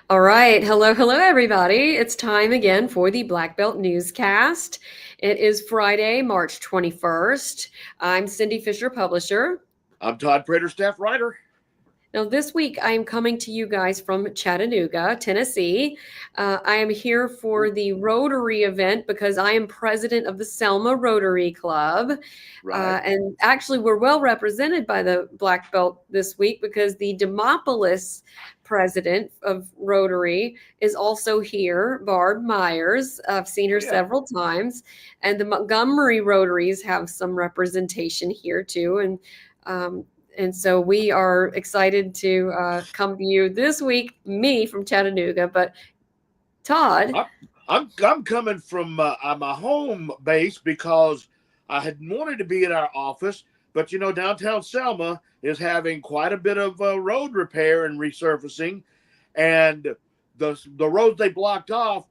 All right. Hello, everybody. It's time again for the Black Belt Newscast. It is Friday, March 21st. I'm Cindy Fisher, publisher. I'm Todd Prater, staff writer. Now, this week I am coming to you guys from Chattanooga, Tennessee. I am here for the Rotary event because I am president of the Selma Rotary Club. Right. And actually, we're well represented by the Black Belt this week because the Demopolis president of Rotary is also here, Barb Myers. I've seen her several times. And the Montgomery Rotaries have some representation here, too. And so we are excited to come to you this week, me from Chattanooga, but Todd. I'm coming from my home base because I had wanted to be at our office, but downtown Selma is having quite a bit of road repair and resurfacing, and the roads they blocked off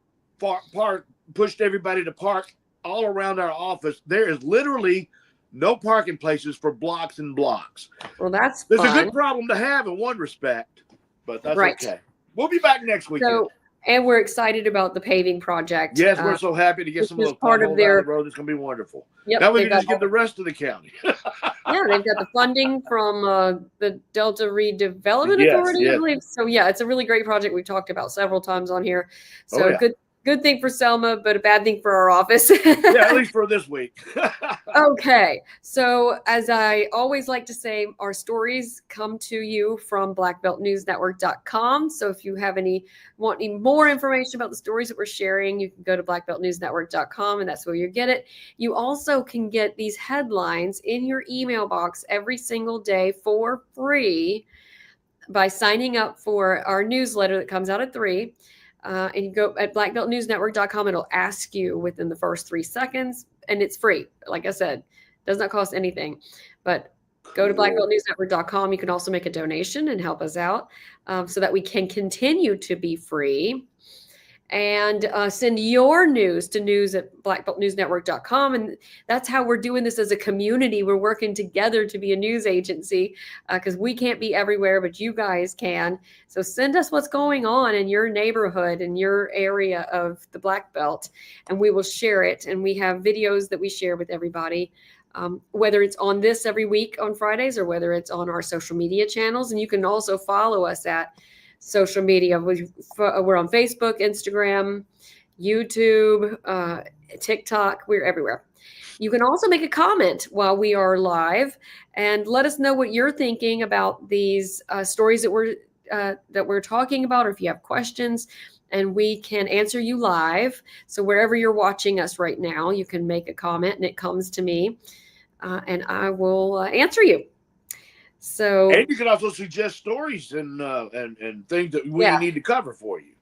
pushed everybody to park all around our office. There is literally no parking places for blocks and blocks. Well, that's It's fun. a good problem to have in one respect, but that's right. Okay. We'll be back next weekend. And we're excited about the paving project. Yes, we're so happy to get some of those part of their road. It's going to be wonderful. Yep, now we can just get the rest of the county. Yeah, they've got the funding from the Delta Redevelopment Authority, I believe. So yeah, it's a really great project we've talked about several times on here. So good thing for Selma, but a bad thing for our office. Yeah, at least for this week. Okay. So as I always like to say, our stories come to you from blackbeltnewsnetwork.com. So if you have want any more information about the stories that we're sharing, you can go to blackbeltnewsnetwork.com and that's where you get it. You also can get these headlines in your email box every single day for free by signing up for our newsletter that comes out at 3. And you go at blackbeltnewsnetwork.com. It'll ask you within the first 3 seconds, and it's free. Like I said, does not cost anything. But go to blackbeltnewsnetwork.com. You can also make a donation and help us out so that we can continue to be free. And send your news to news@blackbeltnewsnetwork.com. And that's how we're doing this as a community. We're working together to be a news agency because we can't be everywhere, but you guys can. So send us what's going on in your neighborhood, in your area of the Black Belt, and we will share it. And we have videos that we share with everybody. Whether it's on this every week on Fridays or whether it's on our social media channels. And you can also follow us at social media. We're on Facebook, Instagram, YouTube, TikTok. We're everywhere. You can also make a comment while we are live and let us know what you're thinking about these stories that we're talking about, or if you have questions, and we can answer you live. So wherever you're watching us right now, you can make a comment and it comes to me, and I will answer you. So, and you can also suggest stories and things that we need to cover for you.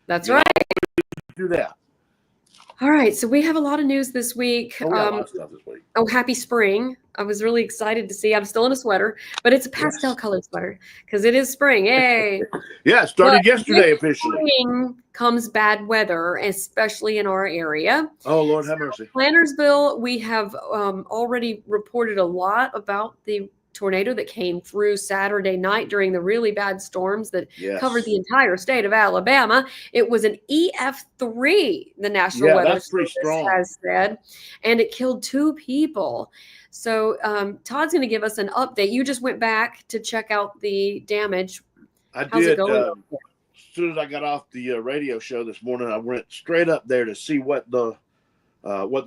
That's right. Do that. All right. So we have a lot of news this week. We got a lot of stuff this week. Oh, happy spring. I was really excited to see. I'm still in a sweater, but it's a pastel colored sweater because it is spring. Yay. Yeah, it started yesterday officially. Spring comes bad weather, especially in our area. Oh, Lord have mercy. Plantersville, we have already reported a lot about the tornado that came through Saturday night during the really bad storms that covered the entire state of Alabama. It was an EF3, the National Weather Service has said, and it killed 2 people. So Todd's going to give us an update. You just went back to check out the damage. How's it going? As soon as I got off the radio show this morning, I went straight up there to see what the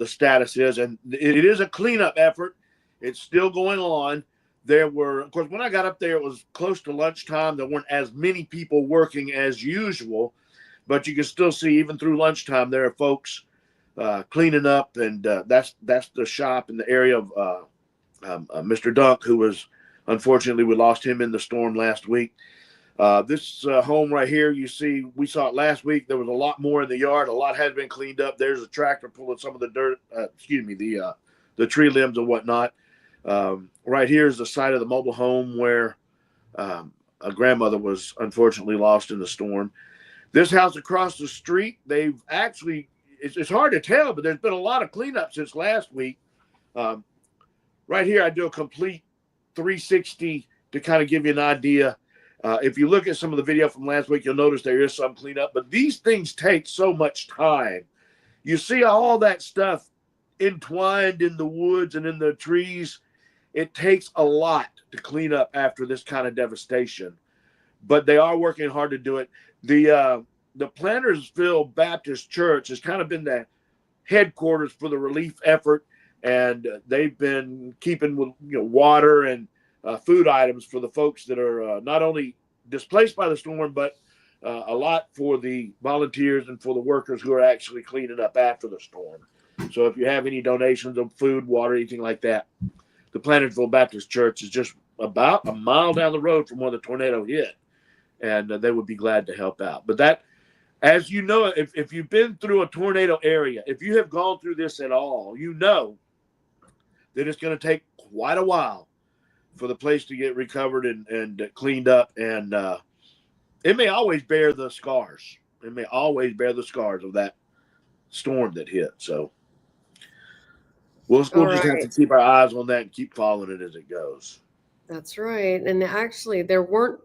status is, and it is a cleanup effort. It's still going on. There were, of course, when I got up there, it was close to lunchtime. There weren't as many people working as usual, but you can still see, even through lunchtime, there are folks cleaning up, and that's the shop in the area of Mr. Dunk, who was, unfortunately, we lost him in the storm last week. This home right here, you see, we saw it last week. There was a lot more in the yard. A lot has been cleaned up. There's a tractor pulling some of the dirt, the tree limbs and whatnot. Right here is the site of the mobile home where a grandmother was unfortunately lost in the storm. This house across the street, they've actually, it's hard to tell, but there's been a lot of cleanup since last week. Right here, I do a complete 360 to kind of give you an idea. If you look at some of the video from last week, you'll notice there is some cleanup, but these things take so much time. You see all that stuff entwined in the woods and in the trees. It takes a lot to clean up after this kind of devastation, but they are working hard to do it. The Plantersville Baptist Church has kind of been the headquarters for the relief effort, and they've been keeping with water and food items for the folks that are not only displaced by the storm, but a lot for the volunteers and for the workers who are actually cleaning up after the storm. So if you have any donations of food, water, anything like that, the Plantersville Baptist Church is just about a mile down the road from where the tornado hit, and they would be glad to help out. But that, as you know, if you've been through a tornado area, if you have gone through this at all, you know that it's going to take quite a while for the place to get recovered and cleaned up. And it may always bear the scars. It may always bear the scars of that storm that hit. So we'll just have to keep our eyes on that and keep following it as it goes. That's right. And actually, there weren't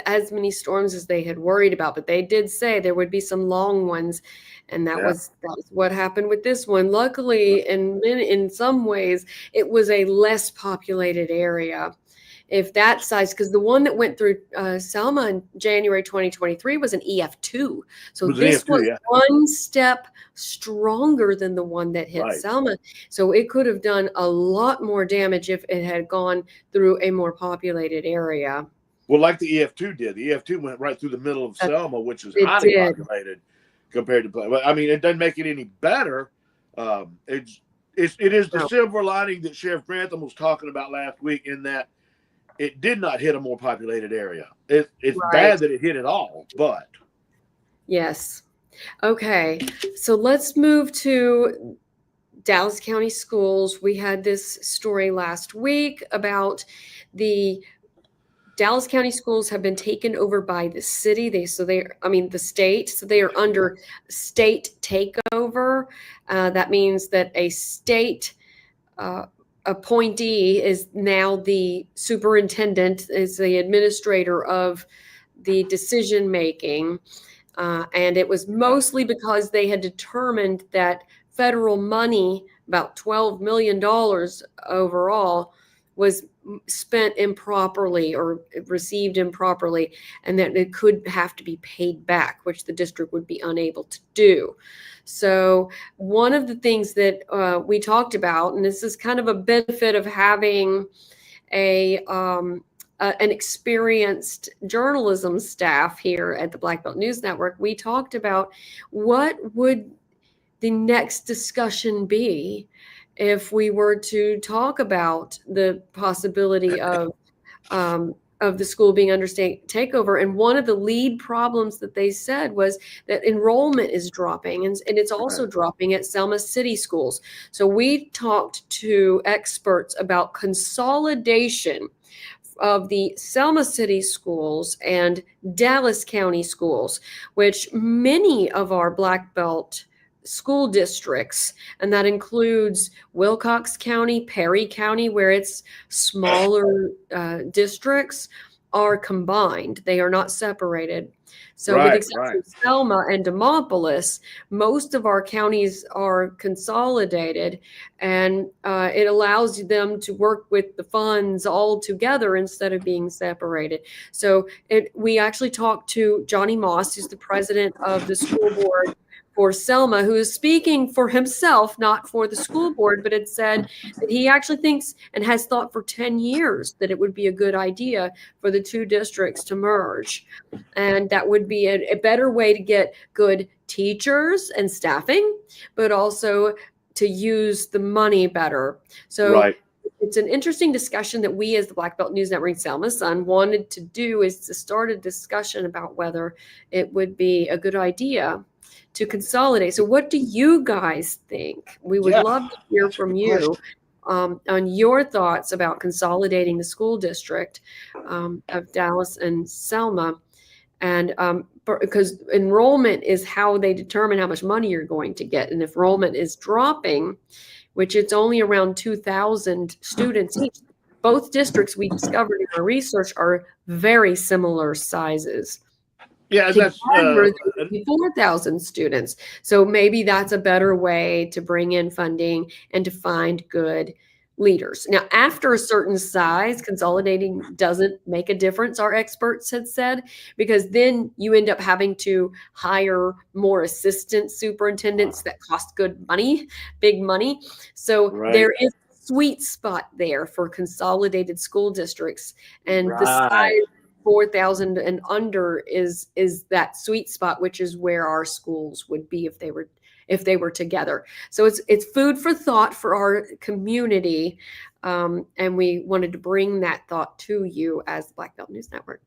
as many storms as they had worried about, but they did say there would be some long ones, and that was what happened with this one. Luckily, in some ways, it was a less populated area. If that size, because the one that went through Selma in January 2023 was an EF2. So this was one step stronger than the one that hit Selma. So it could have done a lot more damage if it had gone through a more populated area. Well, like the EF2 did. The EF2 went right through the middle of Selma, which is highly populated compared to. But I mean, it doesn't make it any better. It is the silver lining that Sheriff Grantham was talking about last week, in that it did not hit a more populated area. It's bad that it hit it all, but. Yes. Okay. So let's move to Dallas County Schools. We had this story last week about the Dallas County Schools have been taken over by the city. The state. So they are under state takeover. That means that a state appointee is now the superintendent, is the administrator of the decision making. And it was mostly because they had determined that federal money, about $12 million overall, was spent improperly or received improperly, and that it could have to be paid back, which the district would be unable to do. So one of the things that we talked about, and this is kind of a benefit of having an experienced journalism staff here at the Black Belt News Network, we talked about what would the next discussion be if we were to talk about the possibility of the school being under state takeover. And one of the lead problems that they said was that enrollment is dropping, and it's also dropping at Selma City schools. So we talked to experts about consolidation of the Selma City schools and Dallas County schools, which many of our Black Belt school districts, and that includes Wilcox County, Perry County, where it's smaller districts, are combined. They are not separated. So with the exception of Selma and Demopolis, most of our counties are consolidated, and it allows them to work with the funds all together instead of being separated. So we actually talked to Johnny Moss, who's the president of the school board for Selma, who is speaking for himself, not for the school board, but had said that he actually thinks and has thought for 10 years that it would be a good idea for the two districts to merge. And that would be a better way to get good teachers and staffing, but also to use the money better. So it's an interesting discussion that we, as the Black Belt News Network Selma Sun, wanted to do, is to start a discussion about whether it would be a good idea to consolidate. So what do you guys think? We would love to hear from you on your thoughts about consolidating the school district of Dallas and Selma. And because enrollment is how they determine how much money you're going to get. And if enrollment is dropping, which it's only around 2,000 students each, both districts we discovered in our research are very similar sizes. Yeah, Together, that's there would be 4,000 students. So maybe that's a better way to bring in funding and to find good leaders. Now, after a certain size, consolidating doesn't make a difference, our experts had said, because then you end up having to hire more assistant superintendents that cost good money, big money. So right. there is a sweet spot there for consolidated school districts, and the size 4,000 and under is that sweet spot, which is where our schools would be if they were together. So it's food for thought for our community, and we wanted to bring that thought to you as the Black Belt News Network.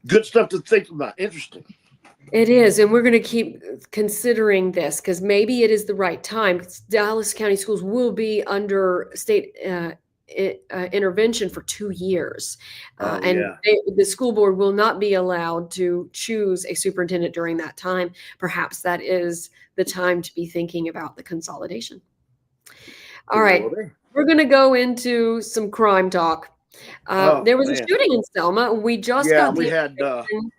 Good stuff to think about. Interesting. It is, and we're going to keep considering this because maybe it is the right time. Dallas County Schools will be under state intervention for 2 years. The school board will not be allowed to choose a superintendent during that time. Perhaps that is the time to be thinking about the consolidation. All right. We're going to go into some crime talk. There was a shooting in Selma. We just got the information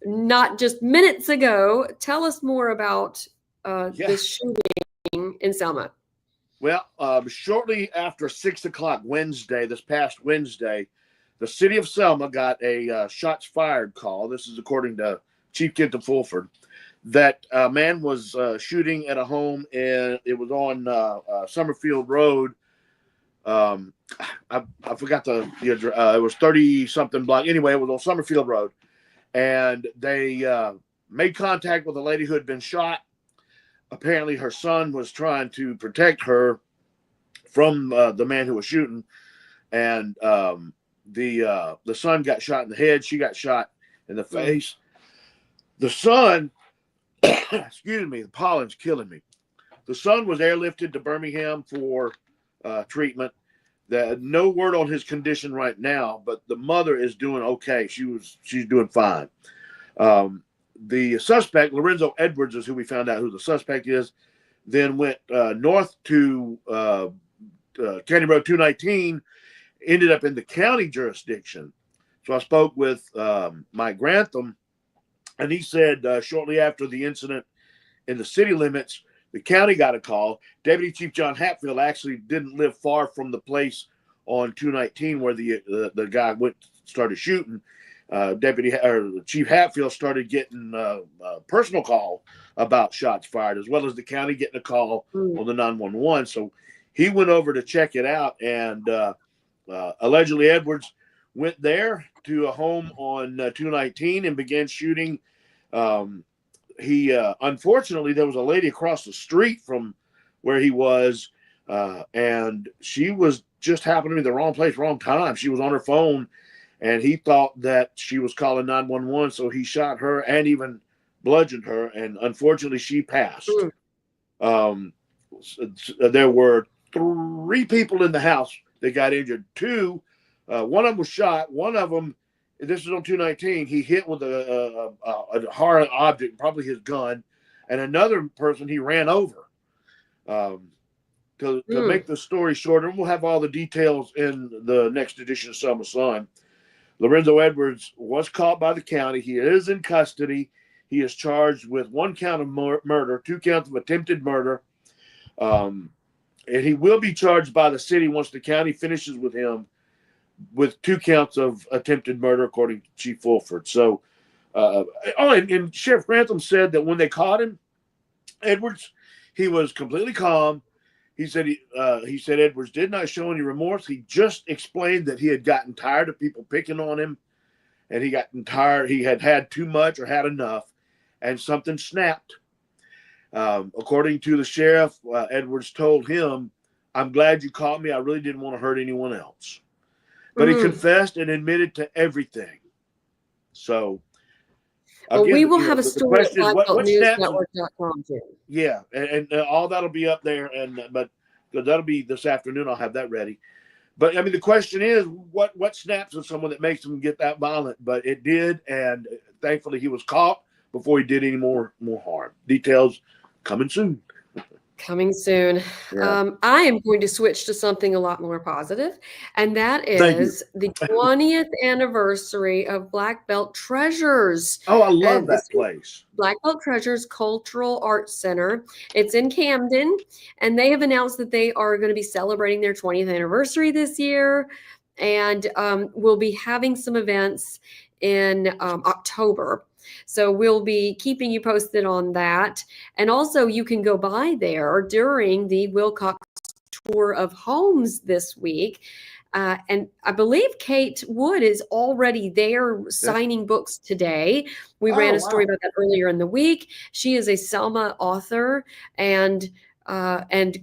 not just minutes ago. Tell us more about this shooting in Selma. Well, shortly after 6 o'clock this past Wednesday, the city of Selma got a shots fired call. This is according to Chief Kenton Fulford, that a man was shooting at a home, and it was on Summerfield Road. I forgot the address. It was 30-something block. Anyway, it was on Summerfield Road. And they made contact with a lady who had been shot. Apparently her son was trying to protect her from the man who was shooting, and the son got shot in the head. She got shot in the face. The son, excuse me, the pollen's killing me. The son was airlifted to Birmingham for treatment. No word on his condition right now, but the mother is doing okay. She's doing fine. The suspect, Lorenzo Edwards, is who we found out who the suspect is, then went north to County Road 219, ended up in the county jurisdiction. So I spoke with Mike Grantham, and he said shortly after the incident in the city limits, the county got a call. Deputy Chief John Hatfield actually didn't live far from the place on 219 where the guy started shooting. Chief Hatfield started getting a personal call about shots fired, as well as the county getting a call on the 911. So he went over to check it out, and allegedly Edwards went there to a home on 219 and began shooting. Unfortunately, there was a lady across the street from where he was, and she was just happened to be in the wrong place, wrong time. She was on her phone, and he thought that she was calling 911, so he shot her and even bludgeoned her, and unfortunately, she passed. There were 3 people in the house that got injured. 2, one of them was shot. One of them, this is on 219, he hit with a hard object, probably his gun, and another person he ran over. To make the story shorter, and we'll have all the details in the next edition of Selma Sun. Lorenzo Edwards was caught by the county. He is in custody. He is charged with 1 count of murder, 2 counts of attempted murder. And he will be charged by the city once the county finishes with him with 2 counts of attempted murder, according to Chief Fulford. So, and Sheriff Grantham said that when they caught him, Edwards, he was completely calm. He said Edwards did not show any remorse. He just explained that he had gotten tired of people picking on him, and he gotten tired. He had had too much or had enough, and something snapped. According to the sheriff, Edwards told him, "I'm glad you caught me. I really didn't want to hurt anyone else." But he confessed and admitted to everything. So, well, we will have a story at BlackBeltNewsNetwork.com too. Yeah, and all that'll be up there, but that'll be this afternoon. I'll have that ready. But I mean, the question is, what snaps with someone that makes them get that violent? But it did, and thankfully he was caught before he did any more harm. Details coming soon. Coming soon. Yeah. I am going to switch to something a lot more positive, and that Thank you. is the 20th anniversary of Black Belt Treasures. Oh, I love This that place. Black Belt Treasures Cultural Arts Center. It's in Camden, and they have announced that they are going to be celebrating their 20th anniversary this year, and we'll be having some events in October. So we'll be keeping you posted on that. And also, you can go by there during the Wilcox Tour of Homes this week. And I believe Kate Wood is already there signing books today. We ran a story about that earlier in the week. She is a Selma author and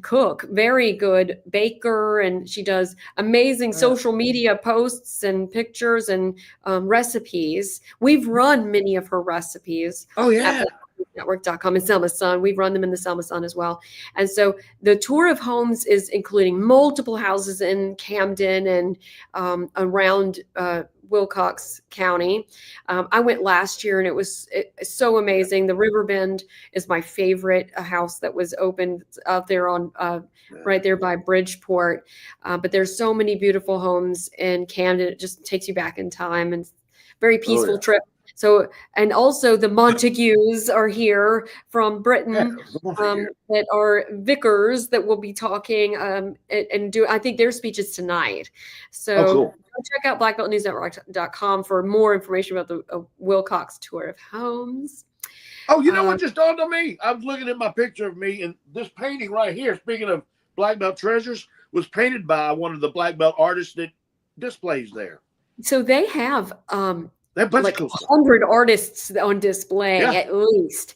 cook, very good baker, and she does amazing social media posts and pictures and recipes. We've run many of her recipes. Oh, yeah. Network.com and Selma Sun. We've run them in the Selma Sun as well. And so the tour of homes is including multiple houses in Camden and around Wilcox County. I went last year and it was so amazing. The Riverbend is my favorite house that was opened out there on right there by Bridgeport. But there's so many beautiful homes in Camden. It just takes you back in time and very peaceful trip. So, and also the Montagues are here from Britain that are vicars that will be talking and do, I think their speech is tonight. So go check out blackbeltnewsnetwork.com for more information about the Wilcox Tour of Homes. Oh, you know what just dawned on me? I was looking at my picture of me, and this painting right here, speaking of Black Belt Treasures, was painted by one of the Black Belt artists that displays there. So they have like cool 100 artists on display at least.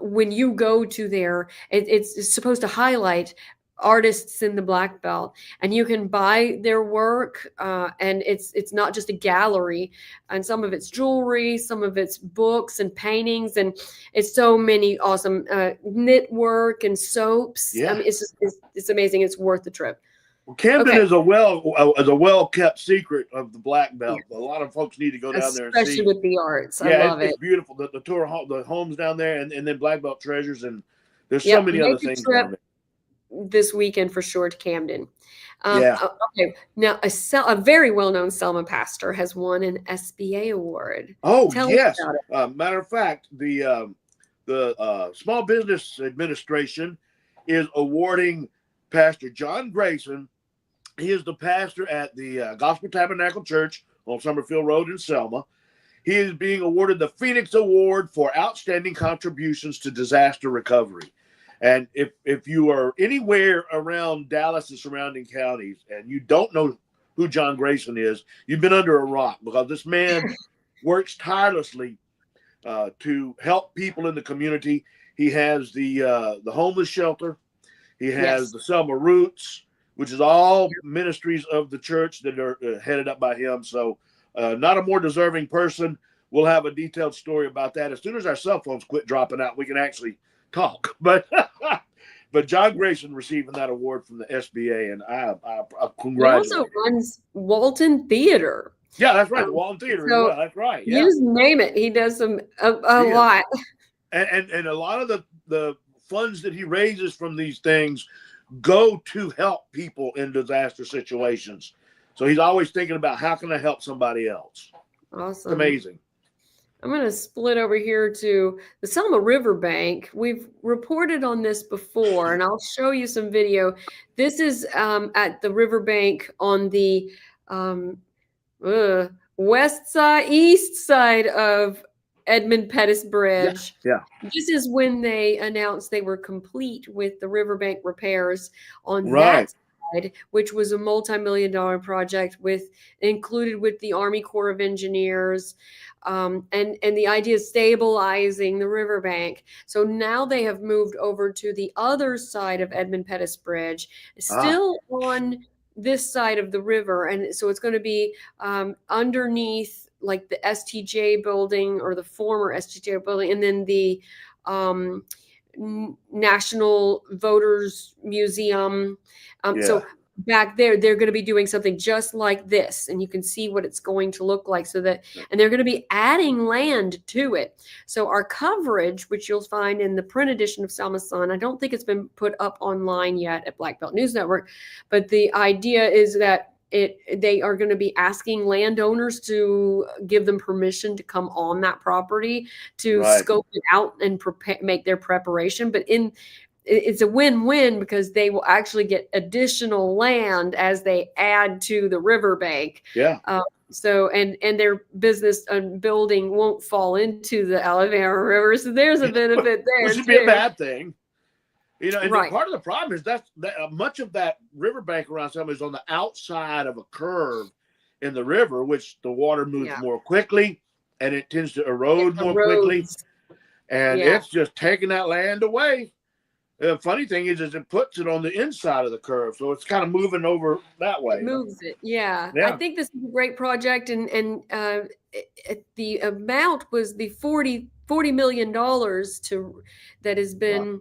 When you go to there, it's supposed to highlight artists in the Black Belt, and you can buy their work. And it's not just a gallery, and some of it's jewelry, some of it's books and paintings, and it's so many awesome knit work and soaps. Yeah. I mean, it's amazing. It's worth the trip. Well, Camden is a well-kept secret of the Black Belt. A lot of folks need to go down there and see. Especially with the arts. I love it's beautiful. The tour, the homes down there, and then Black Belt Treasures, and there's so many other things down there. This weekend for sure to Camden. Okay. Now, a very well-known Selma pastor has won an SBA award. Oh, yes. Matter of fact, the Small Business Administration is awarding Pastor John Grayson. He is the pastor at the Gospel Tabernacle Church on Summerfield Road in Selma. He is being awarded the Phoenix Award for Outstanding Contributions to Disaster Recovery. And if you are anywhere around Dallas and surrounding counties and you don't know who John Grayson is, you've been under a rock, because this man works tirelessly to help people in the community. He has the homeless shelter. He has the Selma Roots, which is all ministries of the church that are headed up by him. So not a more deserving person. We'll have a detailed story about that. As soon as our cell phones quit dropping out, we can actually talk. But John Grayson receiving that award from the SBA, and I congratulate him. He also runs Walton Theater. Yeah, that's right. The Walton Theater as well. That's right. Yeah. You just name it. He does a lot. And a lot of the funds that he raises from these things go to help people in disaster situations. So he's always thinking about, how can I help somebody else? Awesome. It's amazing. I'm going to split over here to the Selma Riverbank. We've reported on this before, and I'll show you some video. This is at the riverbank on the east side of Edmund Pettus Bridge. Yeah. This is when they announced they were complete with the riverbank repairs on that side, which was a multi-million-dollar project included with the Army Corps of Engineers. And the idea is stabilizing the riverbank. So now they have moved over to the other side of Edmund Pettus Bridge, still on this side of the river. And so it's going to be underneath like the STJ building, or the former STJ building, and then the National Voters Museum. So back there, they're going to be doing something just like this, and you can see what it's going to look like. And they're going to be adding land to it. So our coverage, which you'll find in the print edition of Selma Sun, I don't think it's been put up online yet at Black Belt News Network, but the idea is that they are going to be asking landowners to give them permission to come on that property to scope it out and make their preparation. But it's a win-win because they will actually get additional land as they add to the riverbank. Yeah. So and their business and building won't fall into the Alabama River. So there's a benefit there. Which would be a bad thing. And right. Part of the problem is that much of that riverbank around Selma is on the outside of a curve in the river, which the water moves more quickly and it tends to erode more quickly. And it's just taking that land away. The funny thing is it puts it on the inside of the curve, so it's kind of moving over that way. It moves it, yeah. I think this is a great project, and the amount was the $40 million that has been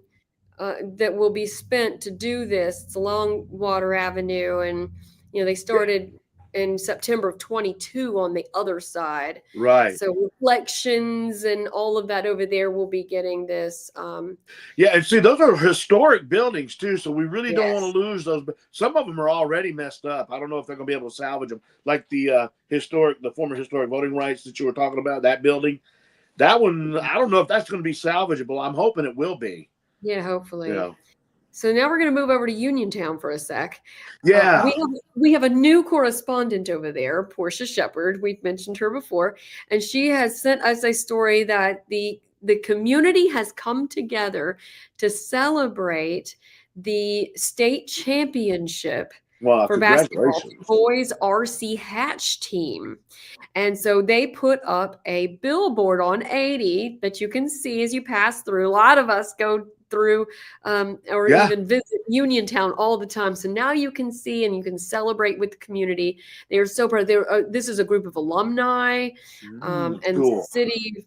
that will be spent to do this. It's along Water Avenue, and they started in September of 22 on the other side. Right. So reflections and all of that over there will be getting this. And see, those are historic buildings too, so we really don't want to lose those. Some of them are already messed up. I don't know if they're going to be able to salvage them, like the former historic voting rights that you were talking about. That building, that one, I don't know if that's going to be salvageable. I'm hoping it will be. Yeah, hopefully. So now we're going to move over to Uniontown for a sec. Yeah. We have a new correspondent over there, Portia Shepard. We've mentioned her before. And she has sent us a story that the community has come together to celebrate the state championship for basketball, boys RC Hatch team. And so they put up a billboard on 80 that you can see as you pass through. A lot of us go through even visit Uniontown all the time. So now you can see and you can celebrate with the community. They are so proud. This is a group of alumni and city,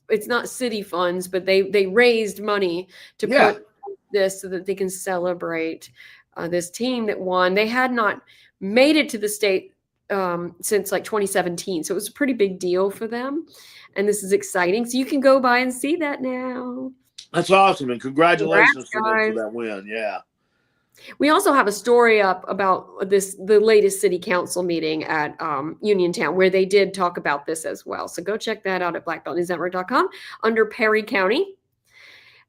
it's not city funds, but they raised money to put this so that they can celebrate this team that won. They had not made it to the state since like 2017. So it was a pretty big deal for them. And this is exciting. So you can go by and see that now. That's awesome. And congratulations to them for that win. Yeah. We also have a story up about the latest city council meeting at Uniontown, where they did talk about this as well. So go check that out at blackbeltnewsnetwork.com under Perry County.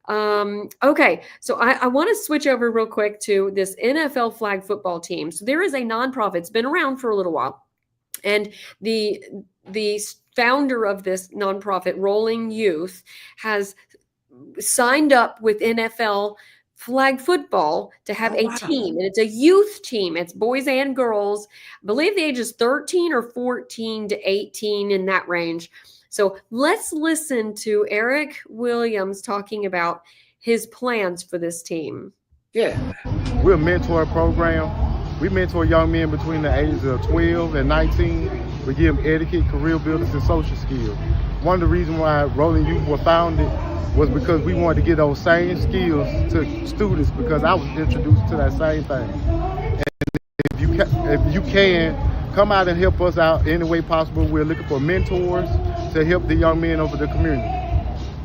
Okay, so I want to switch over real quick to this NFL flag football team. So there is a nonprofit. It's been around for a little while. And the founder of this nonprofit, Rolling Youth, has signed up with NFL flag football to have a team. And it's a youth team. It's boys and girls. I believe the age is 13 or 14 to 18, in that range. So let's listen to Eric Williams talking about his plans for this team. Yeah, we're a mentor program. We mentor young men between the ages of 12 and 19. We give them etiquette, career builders, and social skills. One of the reasons why Rolling Youth was founded was because we wanted to get those same skills to students, because I was introduced to that same thing. And if you can, come out and help us out any way possible. We're looking for mentors to help the young men over the community.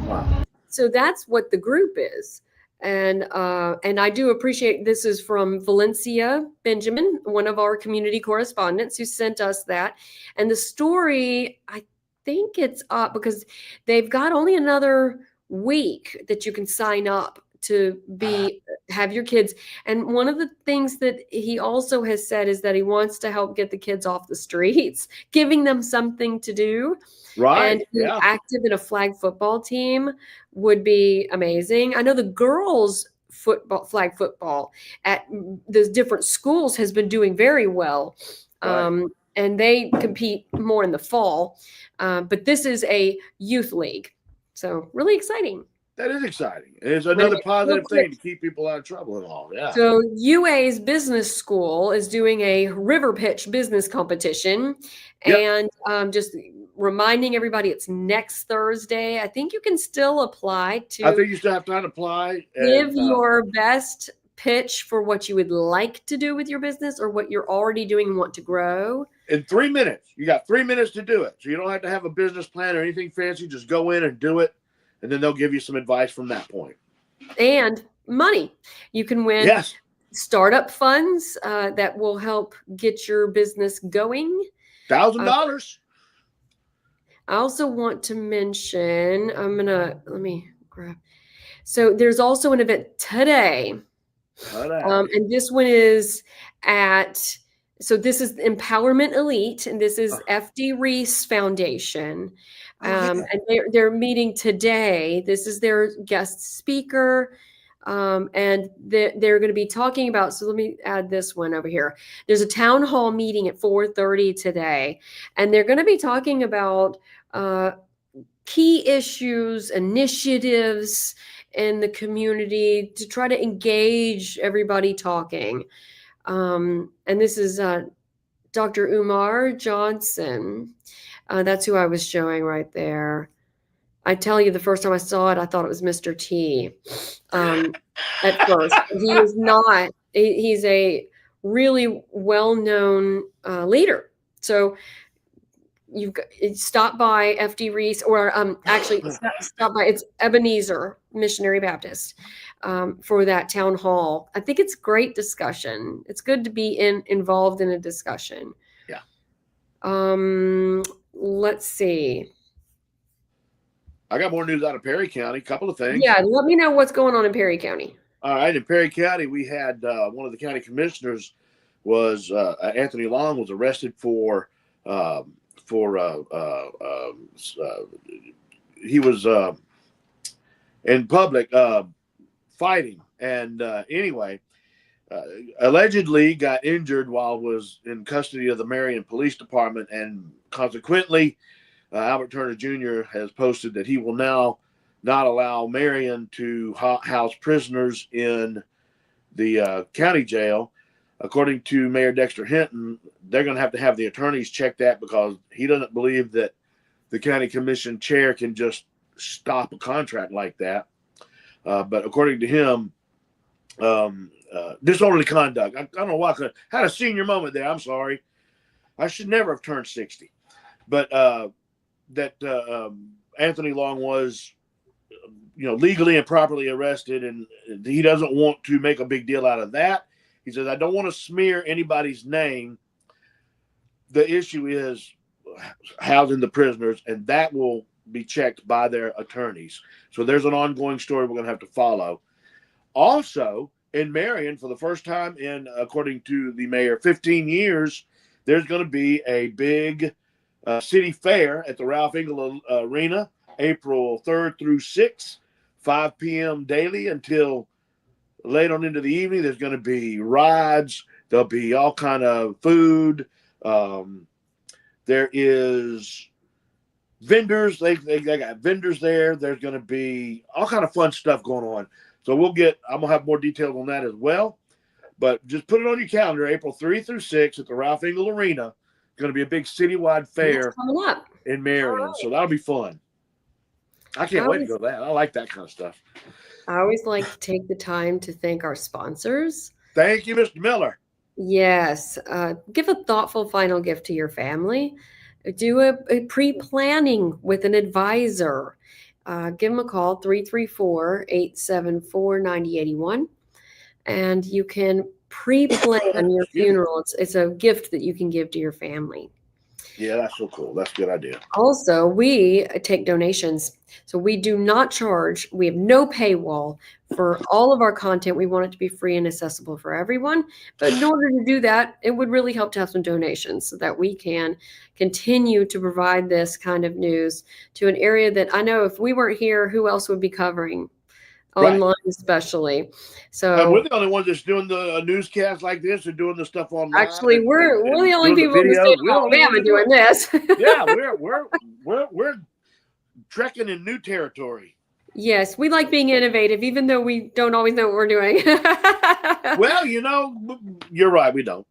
Wow. So that's what the group is. And I do appreciate, this is from Valencia Benjamin, one of our community correspondents, who sent us that. And the story, I think it's up because they've got only another week that you can sign up to have your kids. And one of the things that he also has said is that he wants to help get the kids off the streets, giving them something to do. Right. And being active in a flag football team would be amazing. I know the girls flag football at the different schools has been doing very well. Right. And they compete more in the fall. But this is a youth league. So really exciting. That is exciting. It's another positive thing to keep people out of trouble and all. Yeah. So UA's business school is doing a river pitch business competition. And just reminding everybody, it's next Thursday. I think you can still apply to. I think you still have time to apply. Give your best pitch for what you would like to do with your business or what you're already doing and want to grow. In 3 minutes. You got 3 minutes to do it. So you don't have to have a business plan or anything fancy. Just go in and do it. And then they'll give you some advice from that point. And money. You can win startup funds that will help get your business going. $1,000. I also want to mention, let me grab. So there's also an event today. And this one is this is Empowerment Elite, and this is FD Reese Foundation. And they're meeting today. This is their guest speaker. And they're going to be talking about, so let me add this one over here. There's a town hall meeting at 4:30 today, and they're going to be talking about key issues, initiatives in the community to try to engage everybody talking. And this is Dr. Umar Johnson. That's who I was showing right there. I tell you, the first time I saw it, I thought it was Mr. T. At first, he is not. He's a really well-known leader. So you've got, stop by FD Reese, or actually stop by. It's Ebenezer Missionary Baptist for that town hall. I think it's great discussion. It's good to be involved in a discussion. Yeah. Let's see. I got more news out of Perry County. A couple of things. Yeah, let me know what's going on in Perry County. All right, in Perry County, we had one of the county commissioners was Anthony Long was arrested he was in public fighting, and anyway, allegedly got injured while was in custody of the Marion Police Department, and consequently. Albert Turner Jr. has posted that he will now not allow Marion to house prisoners in the county jail. According to Mayor Dexter Hinton, they're going to have the attorneys check that because he doesn't believe that the county commission chair can just stop a contract like that. But according to him, disorderly conduct. I don't know why I had a senior moment there. I'm sorry. I should never have turned 60. But that Anthony Long was, legally and properly arrested, and he doesn't want to make a big deal out of that. He says, I don't want to smear anybody's name. The issue is housing the prisoners, and that will be checked by their attorneys. So there's an ongoing story we're going to have to follow. Also, in Marion, for the first time in, according to the mayor, 15 years, there's going to be a big city fair at the Ralph Engel Arena, April 3rd through 6th, 5 p.m. daily until late on into the evening. There's going to be rides. There'll be all kind of food. There is vendors. They got vendors there. There's going to be all kind of fun stuff going on. So I'm going to have more details on that as well. But just put it on your calendar, April 3 through 6 at the Ralph Engel Arena. Going to be a big citywide fair in Marion, right. So that'll be fun. I can't wait to go to that. I like that kind of stuff. I always like to take the time to thank our sponsors. Thank you, Mr. Miller. Yes. Give a thoughtful final gift to your family. Do a pre-planning with an advisor. Give them a call, 334-874-9081. And you can pre-plan your funeral. It's a gift that you can give to your family. Yeah, that's so cool. That's a good idea. Also, we take donations. So we do not charge. We have no paywall for all of our content. We want it to be free and accessible for everyone. But in order to do that, it would really help to have some donations so that we can continue to provide this kind of news to an area that I know if we weren't here, who else would be covering? Online, right. Especially. So we're the only ones that's doing the newscast like this or doing the stuff online. Actually, we're the only people in the state of Alabama doing this. Yeah, we're trekking in new territory. Yes, we like being innovative, even though we don't always know what we're doing. Well, you're right. We don't.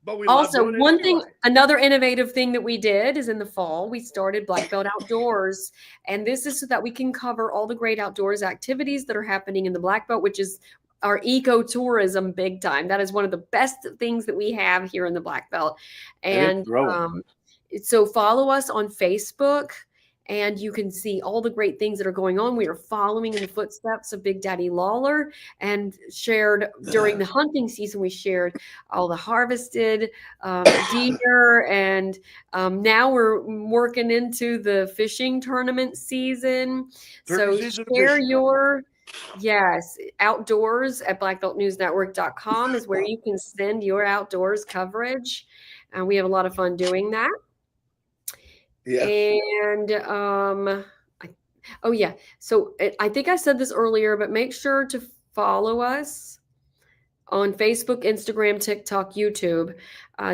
But we also, one thing, another innovative thing that we did is in the fall, we started Black Belt Outdoors. And this is so that we can cover all the great outdoors activities that are happening in the Black Belt, which is our ecotourism big time. That is one of the best things that we have here in the Black Belt. And so follow us on Facebook, and you can see all the great things that are going on. We are following in the footsteps of Big Daddy Lawler, and shared during the hunting season, we shared all the harvested deer. And now we're working into the fishing tournament season. So share your, yes, outdoors at blackbeltnewsnetwork.com is where you can send your outdoors coverage. And we have a lot of fun doing that. Yeah. And oh yeah, so I think I said this earlier, but make sure to follow us on Facebook, Instagram, TikTok, YouTube.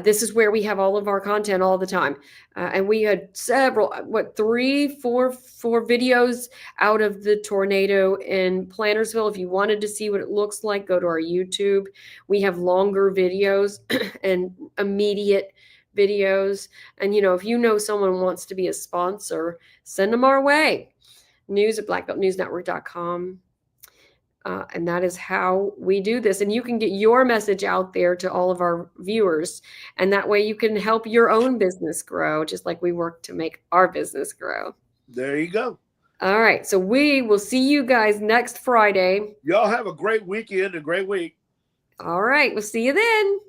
This is where we have all of our content all the time. And we had several, 3, 4 videos out of the tornado in Plantersville. If you wanted to see what it looks like, go to our YouTube. We have longer videos and immediate videos. And, if you know someone wants to be a sponsor, send them our way. news@blackbeltnewsnetwork.com. And that is how we do this. And you can get your message out there to all of our viewers. And that way you can help your own business grow, just like we work to make our business grow. There you go. All right. So we will see you guys next Friday. Y'all have a great weekend, a great week. All right. We'll see you then.